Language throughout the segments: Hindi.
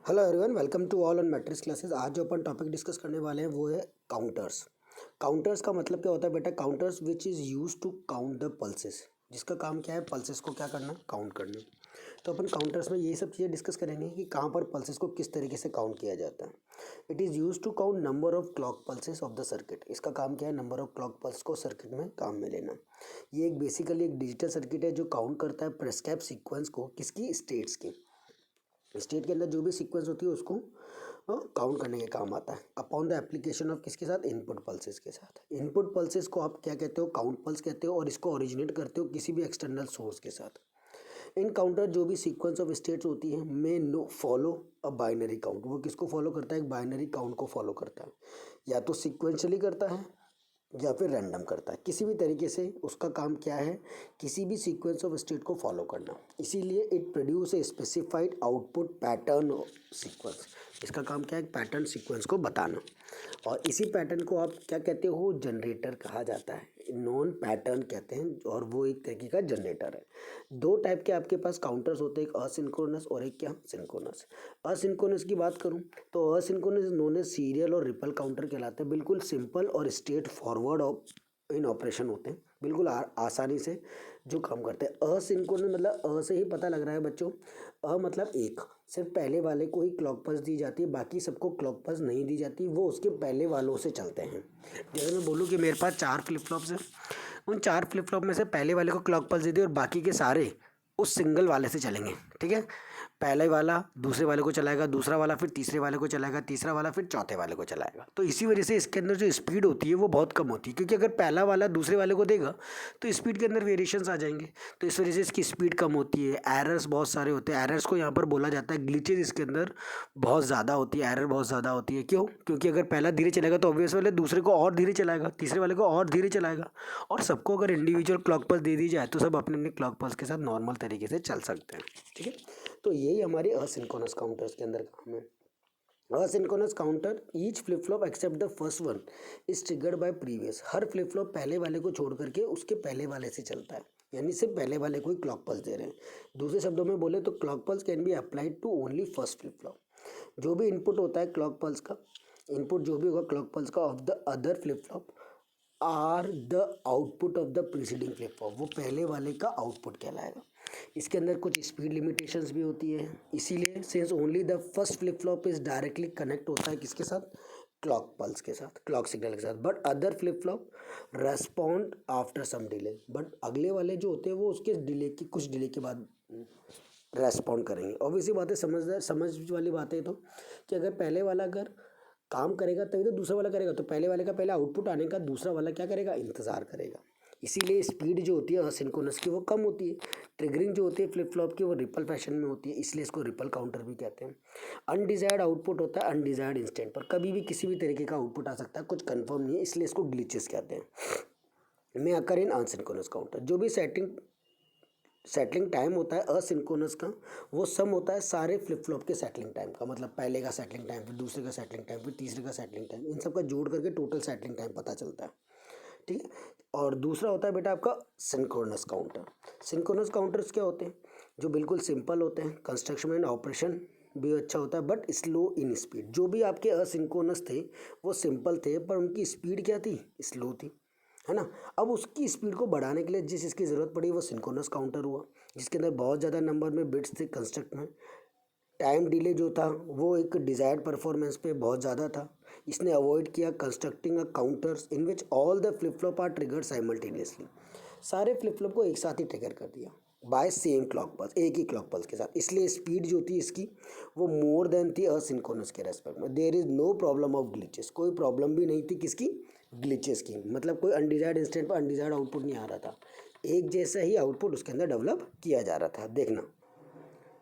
Hello everyone, welcome to all on matrix classes. आज जो अपन टॉपिक डिस्कस करने वाले हैं वो है काउंटर्स। काउंटर्स का मतलब क्या होता है बेटा? Counters which is use to count the pulses, जिसका काम क्या है? पल्सेस को क्या करना? काउंट करना। तो अपन काउंटर्स में ये सब चीज़ें डिस्कस करेंगे कि कहाँ पर पल्सेस को किस तरीके से काउंट किया जाता है। It is use to count number of clock pulses of the circuit. इसका काम क्या है? नंबर ऑफ क्लॉक पल्स को सर्किट में काम में लेना। ये एक बेसिकली एक डिजिटल सर्किट है जो काउंट करता है प्रेस्क्राइब सीक्वेंस को, किसकी? स्टेट्स की। स्टेट के अंदर जो भी सीक्वेंस होती है उसको काउंट करने के काम आता है अपॉन द एप्लीकेशन ऑफ किसके साथ? इनपुट पल्सेस के साथ। इनपुट पल्सेस को आप क्या कहते हो? काउंट पल्स कहते हो, और इसको ओरिजिनेट करते हो किसी भी एक्सटर्नल सोर्स के साथ। इन काउंटर जो भी सीक्वेंस ऑफ स्टेट्स होती है may no follow a binary count. वो किसको फॉलो करता है? एक बाइनरी काउंट को फॉलो करता है। या तो सिक्वेंशली करता है या फिर रैंडम करता है। किसी भी तरीके से उसका काम क्या है? किसी भी सीक्वेंस ऑफ स्टेट को फॉलो करना। इसीलिए it produce a specified output pattern sequence. इसका काम क्या है? पैटर्न सीक्वेंस को बताना। और इसी पैटर्न को आप क्या कहते हो? जनरेटर कहा जाता है, नॉन पैटर्न कहते हैं, और वो एक तरीके का जनरेटर है। दो टाइप के आपके पास काउंटर्स होते हैं, एक असिंक्रोनस और एक क्या? सिंक्रोनस। असिंक्रोनस की बात करूं तो असिंक्रोनस नोन एज सीरियल और रिपल काउंटर कहलाते हैं। बिल्कुल सिंपल और स्ट्रेट फॉरवर्ड इन ऑपरेशन होते हैं, बिल्कुल आसानी से जो काम करते हैं। असिंक्रोनस मतलब अ से ही पता लग रहा है बच्चों। अ मतलब एक, सिर्फ पहले वाले को ही क्लॉक पल्स दी जाती है, बाकी सबको क्लॉक पल्स नहीं दी जाती, वो उसके पहले वालों से चलते हैं। जैसे मैं बोलूँ कि मेरे पास 4 फ्लिप फ्लॉप्स हैं, उन 4 फ्लिप फ्लॉप में से पहले वाले को क्लॉक पल्स दे दी और बाकी के सारे उस सिंगल वाले से चलेंगे। ठीक है, पहले वाला दूसरे वाले को चलाएगा, दूसरा वाला फिर तीसरे वाले को चलाएगा, तीसरा वाला फिर चौथे वाले को चलाएगा। तो इसी वजह से इसके अंदर जो स्पीड होती है वो बहुत कम होती है, क्योंकि अगर पहला वाला दूसरे वाले को देगा तो स्पीड के अंदर वेरिएशंस आ जाएंगे। तो इस वजह से इसकी स्पीड कम होती है। एरर्स बहुत सारे होते हैं, एरर्स को यहाँ पर बोला जाता है ग्लिचेज। इसके अंदर बहुत ज़्यादा होती है, एरर बहुत ज़्यादा होती है। क्यों? क्योंकि अगर पहला धीरे चलेगा तो ऑब्वियस वाले दूसरे को और धीरे चलाएगा, तीसरे वाले को और धीरे चलाएगा, और सबको अगर इंडिविजुअल क्लॉक पल्स दे दी जाए तो सब अपने अपने क्लॉक पल्स के साथ नॉर्मल तरीके से चल सकते हैं। ठीक है, तो यही हमारे असिंक्रोनस काउंटर्स के अंदर काम है। Asynchronous counter each flip flop except the first one is triggered by previous. हर फ्लिप फ्लॉप पहले वाले को छोड़ करके उसके पहले वाले से चलता है, यानी सिर्फ पहले वाले को ही क्लॉक पल्स दे रहे हैं। दूसरे शब्दों में बोले तो clock pulse can be applied to only first flip flop. जो भी इनपुट होता है क्लॉक पल्स का, इनपुट जो भी होगा क्लॉक पल्स का of the other flip flop are the output of the preceding flip flop, वो पहले वाले का आउटपुट कहलाएगा। इसके अंदर कुछ स्पीड लिमिटेशंस भी होती है, इसीलिए since only the first flip flop is directly connect होता है किसके साथ? क्लॉक पल्स के साथ, क्लॉक सिग्नल के साथ। But other flip flop respond after some delay. But अगले वाले जो होते हैं वो उसके डिले की कुछ डिले के बाद रेस्पॉन्ड करेंगे। ऑब्वियसली बात है, समझ वाली बात है। तो कि अगर पहले वाला अगर काम करेगा तभी तो दूसरा वाला करेगा, तो पहले वाले का पहले आउटपुट आने का दूसरा वाला क्या करेगा? इंतज़ार करेगा। इसीलिए स्पीड जो होती है असिंक्रोनस की वो कम होती है। ट्रिगरिंग जो होती है फ्लिप फ्लॉप की वो रिपल फैशन में होती है, इसलिए इसको रिपल काउंटर भी कहते हैं। अनडिजायर्ड आउटपुट होता है अनडिजायर्ड इंस्टेंट पर, कभी भी किसी भी तरीके का आउटपुट आ सकता है, कुछ कंफर्म नहीं है, इसलिए इसको ग्लिचेस कहते हैं। में अकर इन असिंक्रोनस काउंटर जो भी सेटलिंग टाइम होता है असिंक्रोनस का, वो सम होता है सारे फ्लिप फ्लॉप के सेटलिंग टाइम का। मतलब पहले का सेटलिंग टाइम, फिर दूसरे का सेटलिंग टाइम, फिर तीसरे का सेटलिंग टाइम, इन सब का जोड़ करके टोटल सेटलिंग टाइम पता चलता है। ठीक है, और दूसरा होता है बेटा आपका सिंक्रोनस काउंटर। सिंक्रोनस काउंटर्स क्या होते हैं? जो बिल्कुल सिंपल होते हैं, कंस्ट्रक्शन एंड ऑपरेशन भी अच्छा होता है, बट स्लो इन स्पीड। जो भी आपके असिंक्रोनस थे वो सिंपल थे, पर उनकी स्पीड क्या थी? स्लो थी, है ना। अब उसकी स्पीड को बढ़ाने के लिए जिस इसकी ज़रूरत पड़ी वो सिंक्रोनस काउंटर हुआ, जिसके अंदर बहुत ज़्यादा नंबर में बिट्स थे कंस्ट्रक्ट में। टाइम डिले जो था वो एक डिज़ायर्ड परफॉर्मेंस पे बहुत ज़्यादा था। इसने अवॉइड किया constructing a counters in which all the flip flop are triggered simultaneously. सारे फ्लिप फ्लॉप को एक साथ ही ट्रिगर कर दिया बाय सेम क्लॉक पल्स, एक ही क्लॉक पल्स के साथ। इसलिए स्पीड जो थी इसकी वो मोर देन थी असिंक्रोनस के रेस्पेक्ट में। There is no problem of glitches, कोई प्रॉब्लम भी नहीं थी किसकी? ग्लिचेस की। मतलब कोई अनडिजायर्ड इंस्टेंट पर अनडिजायर्ड आउटपुट नहीं आ रहा था, एक जैसा ही आउटपुट उसके अंदर डेवलप किया जा रहा था। देखना,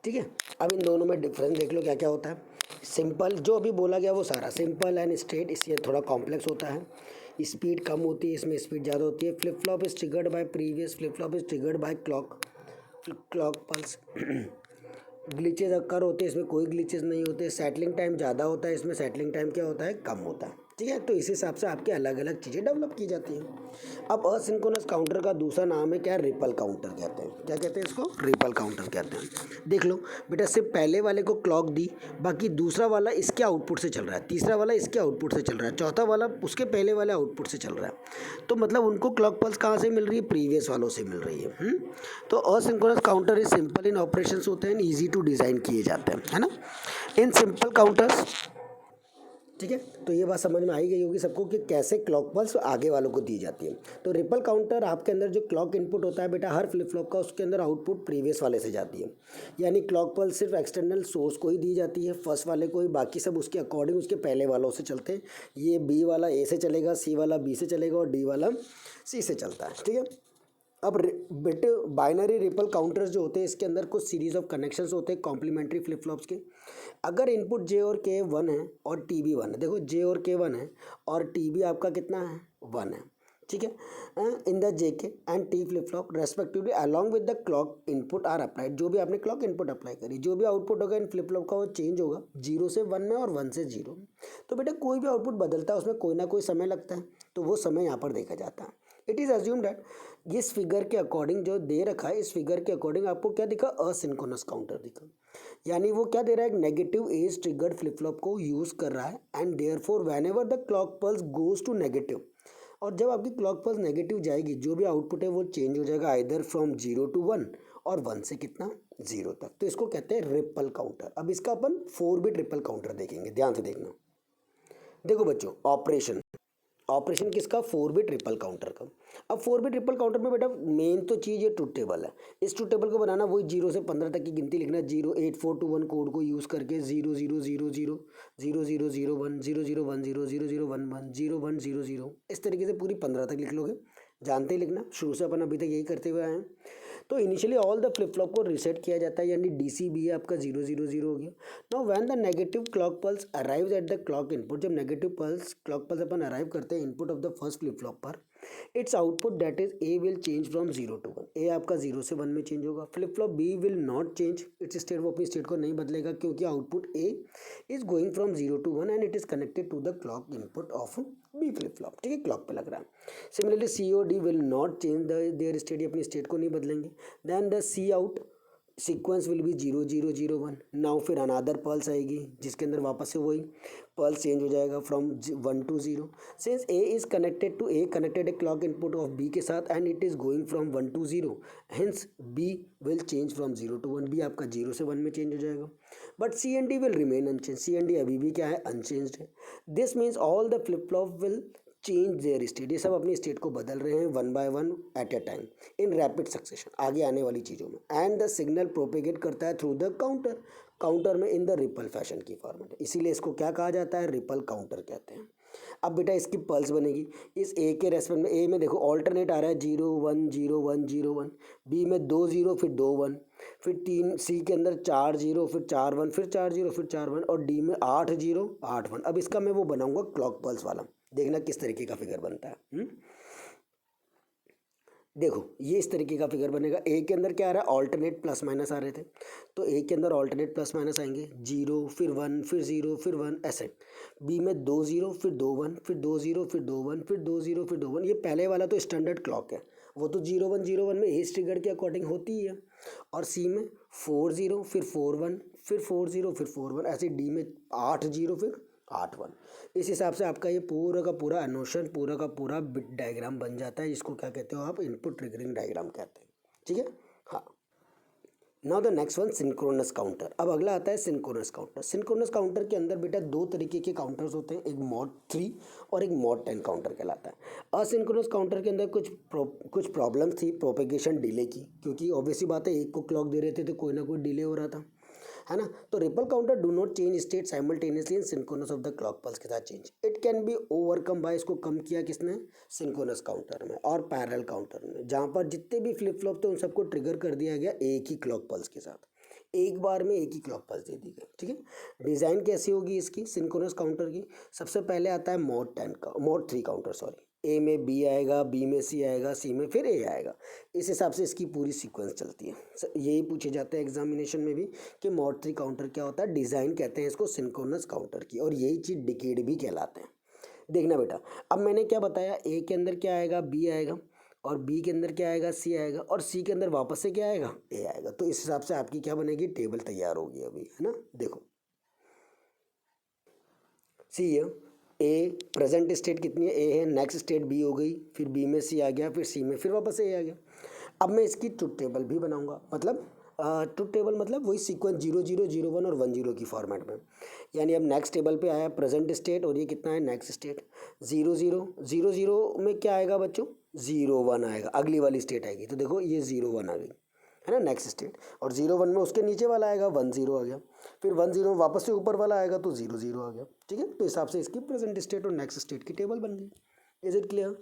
ठीक है। अब इन दोनों में डिफरेंस देख लो क्या क्या होता है। सिंपल जो अभी बोला गया वो सारा सिंपल एंड स्ट्रेट, इसलिए थोड़ा कॉम्प्लेक्स होता है। स्पीड कम होती है, इसमें स्पीड ज़्यादा होती है। Flip flop is triggered by previous flip flop is triggered bye clock pulse. Glitches occur होते हैं, इसमें कोई ग्लिचेज नहीं होते। सेटलिंग टाइम ज़्यादा होता है, इसमें सेटलिंग टाइम क्या होता है? कम होता है। ठीक है। तो इस हिसाब से आपके अलग अलग चीज़ें डेवलप की जाती हैं। अब असिंक्रोनस काउंटर का दूसरा नाम है क्या, रिपल काउंटर कहते हैं। क्या कहते हैं इसको, रिपल काउंटर कहते हैं। देख लो बेटा, सिर्फ पहले वाले को क्लॉक दी, बाकी दूसरा वाला इसके आउटपुट से चल रहा है, तीसरा वाला इसके आउटपुट से चल रहा है, चौथा वाला उसके पहले वाले आउटपुट से चल रहा है। तो मतलब उनको क्लॉक पल्स कहाँ से मिल रही है, प्रीवियस वालों से मिल रही है। तो asynchronous counter is simple in operation होते हैं, ईजी टू डिज़ाइन किए जाते हैं, है ना। इन सिंपल काउंटर्स, ठीक है। तो ये बात समझ में आई गई होगी सबको कि कैसे क्लॉक पल्स आगे वालों को दी जाती है। तो रिपल काउंटर आपके अंदर जो क्लॉक इनपुट होता है बेटा हर फ्लिप फ्लॉप का, उसके अंदर आउटपुट प्रीवियस वाले से जाती है। यानी क्लॉक पल्स सिर्फ एक्सटर्नल सोर्स को ही दी जाती है, फर्स्ट वाले को ही, बाकी सब उसके अकॉर्डिंग उसके पहले वालों से चलते हैं। ये बी वाला ए से चलेगा, सी वाला बी से चलेगा और डी वाला सी से चलता है, ठीक है। अब बेटे बाइनरी रिपल काउंटर्स जो होते हैं इसके अंदर कुछ सीरीज ऑफ कनेक्शंस होते हैं कॉम्प्लीमेंट्री फ्लिप फ्लॉप्स के। अगर इनपुट जे और के 1 है और टी बी 1 है, देखो जे और के 1 है और टी बी आपका कितना है, 1 है, ठीक है। इन the J K and T flip flop respectively along with the clock input are applied, जो भी आपने क्लॉक इनपुट अप्लाई करी, जो भी आउटपुट होगा इन फ्लिप फ्लॉप का वो चेंज होगा 0 से 1 में और 1 से 0। तो बेटा कोई भी आउटपुट बदलता है उसमें कोई ना कोई समय लगता है, तो वो समय यहाँ पर देखा जाता है। इट इज़ अज्यूम डैट, इस फिगर के अकॉर्डिंग जो दे रखा है, इस फिगर के अकॉर्डिंग आपको क्या दिखा, असिंक्रोनस काउंटर दिखा। यानी वो क्या दे रहा है, एक negative edge triggered flip flop को यूज़ कर रहा है and therefore whenever the clock pulse goes to negative, और जब आपकी क्लॉक पल्स नेगेटिव जाएगी जो भी आउटपुट है वो चेंज हो जाएगा आइदर फ्रॉम 0 to 1 और 1 से कितना 0 तक। तो इसको कहते हैं रिपल काउंटर। अब इसका अपन 4 बिट रिपल काउंटर देखेंगे, ध्यान से देखना। देखो बच्चों, ऑपरेशन, ऑपरेशन किसका, 4 बिट ट्रिपल काउंटर का। अब 4 बिट ट्रिपल काउंटर में बेटा मेन तो चीज़ ये ट्रुथ टेबल है। इस ट्रुथ टेबल को बनाना वही 0 से 15 तक की गिनती लिखना, 08421 कोड को यूज़ करके 0000 0001 0010 0011 0100, इस तरीके से पूरी 15 तक लिख लोगे, जानते ही लिखना, शुरू से अपन अभी तक यही करते हुए आए हैं। तो initially all the flip flop को रीसेट किया जाता है, यानी DCB आपका 000 हो गया। Now when the negative clock pulse arrives at the clock input, जब नेगेटिव पल्स क्लॉक पल्स अपन अराइव करते हैं input of the first flip flop पर, its output that is A will change from 0 to 1, A आपका 0 से 1 में चेंज होगा। Flip flop B will not change its state, वो अपनी स्टेट को नहीं बदलेगा क्योंकि output A is going from 0 to 1 and it is connected to the clock input of B flip flop, ठीक है, क्लॉक पे लग रहा है। सिमिलरली सी और D will not change their state, अपनी स्टेट को नहीं बदलेंगे। Then the C out sequence will be 0001। Now फिर अनादर पल्स आएगी जिसके अंदर वापस से वही पल्स चेंज हो जाएगा from 1 to 0। Since A is connected to a connected a clock input of B के साथ and it is going from 1 to 0, hence B will change from 0 to 1, B आपका 0 से 1 में चेंज हो जाएगा। But C and D will remain unchanged, C and D अभी भी क्या है, अनचेंज्ड है। This means all the flip flop will change their state, ये सब अपनी स्टेट को बदल रहे हैं 1 by 1 at a time in rapid succession आगे आने वाली चीज़ों में। एंड द सिग्नल प्रोपेगेट करता है थ्रू द काउंटर, काउंटर में इन द रिपल फैशन की फॉर्मेट, इसीलिए इसको क्या कहा जाता है, रिपल काउंटर कहते हैं। अब बेटा इसकी पल्स बनेगी इस ए के रेस्पेक्ट में, ए में देखो ऑल्टरनेट आ रहा है 0 1 0 1 0 1, बी में 2 0 फिर 2 1, फिर 3, सी के अंदर 4 0 फिर 4 1 फिर 4 0 फिर 4 1 और डी में 8 0 8 1। अब इसका मैं वो बनाऊंगा क्लॉक पल्स वाला, देखना किस तरीके का फिगर बनता है। देखो ये इस तरीके का फिगर बनेगा। ए के अंदर क्या आ रहा है, ऑल्टरनेट प्लस माइनस आ रहे थे, तो ए के अंदर ऑल्टरनेट प्लस माइनस आएंगे 0 फिर 1 फिर 0 फिर 1 ऐसे। बी में 2 0 फिर 2 1 फिर 2 0 फिर 2 1 फिर 2 0 फिर 2 1, ये पहले वाला तो स्टैंडर्ड क्लॉक है, वो तो 0 1 0 1 में एज ट्रिगर के अकॉर्डिंग होती ही है। और सी में 4 0 फिर 4 1 फिर 4 0 फिर 4 1 ऐसे। डी में 8 0 फिर 8 1। इस हिसाब से आपका ये पूरा का पूरा एनोशन, पूरा का पूरा बिट डायग्राम बन जाता है, जिसको क्या कहते हो आप, इनपुट ट्रिगरिंग डायग्राम कहते हैं, ठीक है। हाँ, now the next one synchronous counter. अब अगला आता है सिंक्रोनस काउंटर। सिंक्रोनस काउंटर के अंदर बेटा 2 तरीके के काउंटर्स होते हैं, एक मॉड 3 और एक मॉड 10 काउंटर कहलाता है। असिंक्रोनस काउंटर के अंदर कुछ प्रॉब्लम्स थी प्रोपेगेशन डिले की, क्योंकि ऑब्वियसली बात है एक को क्लॉक दे रहे थे तो कोई ना कोई डिले हो रहा था, है ना। तो ripple counter do not change state simultaneously in synchronous of the clock pulse के साथ change, it can be overcome bye, इसको कम किया किसने, सिंक्रोनस काउंटर में और पैरेलल काउंटर में, जहाँ पर जितने भी फ्लिप फ्लॉप थे उन सबको ट्रिगर कर दिया गया एक ही क्लॉक पल्स के साथ, एक बार में एक ही क्लॉक पल्स दे दी गई, ठीक है। डिज़ाइन कैसी होगी इसकी सिंक्रोनस काउंटर की, सबसे पहले आता है मॉड 10 का, मॉड 3 काउंटर सॉरी, ए में बी आएगा, बी में सी आएगा, सी में फिर ए आएगा, इस हिसाब से इसकी पूरी सीक्वेंस चलती है। यही पूछे जाते हैं एग्जामिनेशन में भी कि मॉड 3 काउंटर क्या होता है, डिज़ाइन कहते हैं इसको सिंक्रोनस काउंटर की, और यही चीज़ डिकेड भी कहलाते हैं। देखना बेटा, अब मैंने क्या बताया, ए के अंदर क्या आएगा, बी आएगा, और बी के अंदर क्या आएगा, सी आएगा, और सी के अंदर वापस से क्या आएगा, ए आएगा। तो इस हिसाब से आपकी क्या बनेगी, टेबल तैयार होगी अभी, है ना। देखो सी है, ए प्रेजेंट स्टेट कितनी है, ए है, नेक्स्ट स्टेट बी हो गई, फिर बी में सी आ गया, फिर सी में फिर वापस ए आ गया। अब मैं इसकी ट्रुथ टेबल भी बनाऊंगा, मतलब ट्रुथ टेबल मतलब वही सीक्वेंस 0 0 0 1 और 1 0 की फॉर्मेट में। यानी अब नेक्स्ट टेबल पे आया प्रेजेंट स्टेट, और ये कितना है, नेक्स्ट स्टेट। 0 0 0 0 में क्या आएगा बच्चों, 0 1 आएगा, अगली वाली स्टेट आएगी। तो देखो ये 0 1 आ गई, है ना, नेक्स्ट स्टेट। और 0 1 में उसके नीचे वाला आएगा, 1 0 आ गया, फिर 1 0 में वापस से ऊपर वाला आएगा, तो 0 0 आ गया। ठीक है, तो हिसाब से इसकी प्रेजेंट स्टेट और नेक्स्ट स्टेट की टेबल बन गई। Is it clear?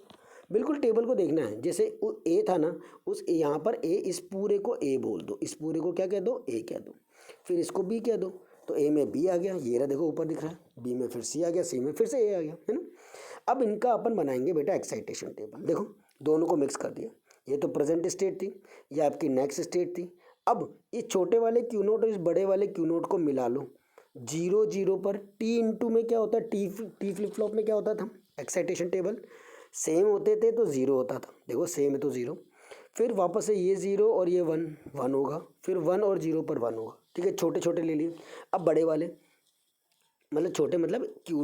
बिल्कुल टेबल को देखना है, जैसे ए था ना, उस यहाँ पर ए, इस पूरे को ए बोल दो, इस पूरे को क्या कह दो, ए कह दो, फिर इसको बी कह दो। तो ए में बी आ गया, ये रहा देखो ऊपर दिख रहा है, बी में फिर सी आ गया, सी में फिर से ए आ गया, है ना। अब इनका अपन बनाएंगे बेटा एक्साइटेशन टेबल। देखो दोनों को मिक्स कर दिया, ये तो प्रेजेंट स्टेट थी, ये आपकी नेक्स्ट स्टेट थी। अब इस छोटे वाले क्यू नोट और इस बड़े वाले क्यू नोट को मिला लो। 0 0 पर टी इंटू में क्या होता है, टी फ्लिप फ्लॉप में क्या होता था, एक्साइटेशन टेबल सेम होते थे तो 0 होता था, देखो सेम है तो 0, फिर वापस से ये 0 और ये 1 1 होगा, फिर 1 और 0 पर 1 होगा। ठीक है, छोटे छोटे ले लिए। अब बड़े वाले, मतलब छोटे मतलब क्यू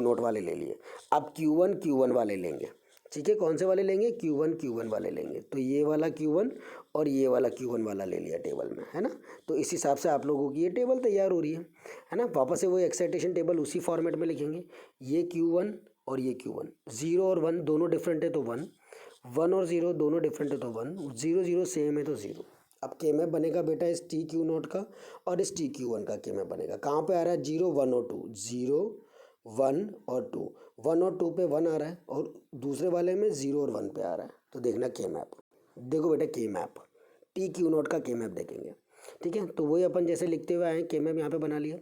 नोट वाले ले लिए। अब Q1 वाले लेंगे। ठीक है, कौन से वाले लेंगे, Q1 वाले लेंगे। तो ये वाला Q1 और ये वाला Q1 वाला ले लिया टेबल में, है ना। तो इस हिसाब से आप लोगों की ये टेबल तैयार हो रही है ना। वापस से वो एक्साइटेशन टेबल उसी फॉर्मेट में लिखेंगे, ये Q1 और ये Q1, 0 और 1 दोनों डिफरेंट है तो 1, 1 और 0 दोनों डिफरेंट है तो 1, 0 0 सेम है तो 0। अब के मैप बनेगा बेटा इस टी क्यू नोट का और इस टी क्यू वन का के मैप बनेगा। कहाँ पे आ रहा है, 0 1 और 2, 0 1 और 2, 1 और 2 पे 1 आ रहा है, और दूसरे वाले में 0 और 1 पे आ रहा है। तो देखना के मैप, देखो बेटा के मैप, टी क्यू नोट का के मैप देखेंगे। ठीक है, तो वही अपन जैसे लिखते हुए आए, के मैप यहाँ पे बना लिया।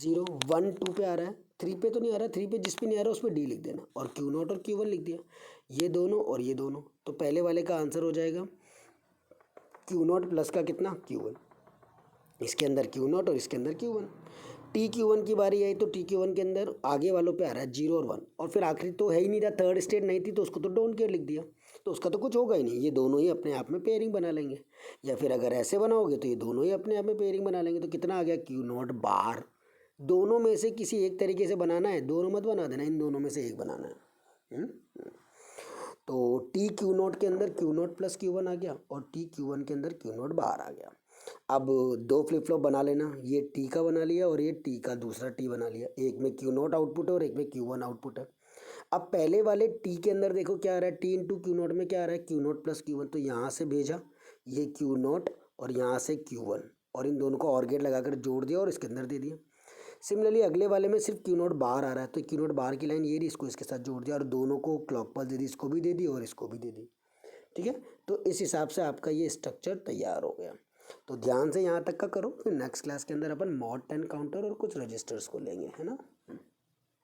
0 1 2 पे आ रहा है, 3 पे तो नहीं आ रहा, 3 पे जिस पे नहीं आ रहा उस पर डी लिख देना, और क्यू नोट और Q1 लिख दिया, ये दोनों और ये दोनों। तो पहले वाले का आंसर हो जाएगा Q0 प्लस का कितना, Q1, इसके अंदर Q0 और इसके अंदर Q1। टी Q1 की बारी आई तो टी Q1 के अंदर आगे वालों पे आ रहा है 0 और 1, और फिर आखिरी तो है ही नहीं रहा, थर्ड स्टेट नहीं थी तो उसको तो डोंट केयर लिख दिया, तो उसका तो कुछ होगा ही नहीं। ये दोनों ही अपने आप में पेयरिंग बना लेंगे, या फिर अगर ऐसे बनाओगे तो ये दोनों ही अपने आप में पेयरिंग बना लेंगे। तो कितना आ गया, Q0 बार। दोनों में से किसी एक तरीके से बनाना है, दोनों मत बना देना, इन दोनों में से एक बनाना है। तो टी Q0 के अंदर Q0 प्लस Q1 आ गया, और टी Q1 के अंदर Q0 बाहर आ गया। अब दो फ्लिप फ्लॉप बना लेना, ये टी का बना लिया और ये टी का दूसरा टी बना लिया, एक में Q0 आउटपुट है और एक में Q1 आउटपुट है। अब पहले वाले टी के अंदर देखो क्या आ रहा है, टी इंटू Q0 में क्या आ रहा है, Q0 प्लस Q1, तो यहाँ से भेजा ये Q0 और यहाँ से Q1, और इन दोनों को और गेट लगाकर जोड़ दिया और इसके अंदर दे दिया। सिमिलरली अगले वाले में सिर्फ Q0 बाहर आ रहा है, तो Q0 बाहर की लाइन ये रही, इसको इसके साथ जोड़ दिया और दोनों को क्लॉक पल्स दे दी, इसको भी दे दी और इसको भी दे दी। ठीक है, तो इस हिसाब से आपका ये स्ट्रक्चर तैयार हो गया। तो ध्यान से यहाँ तक का करो, फिर नेक्स्ट क्लास के अंदर अपन मॉड 10 काउंटर और कुछ रजिस्टर्स को लेंगे, है ना।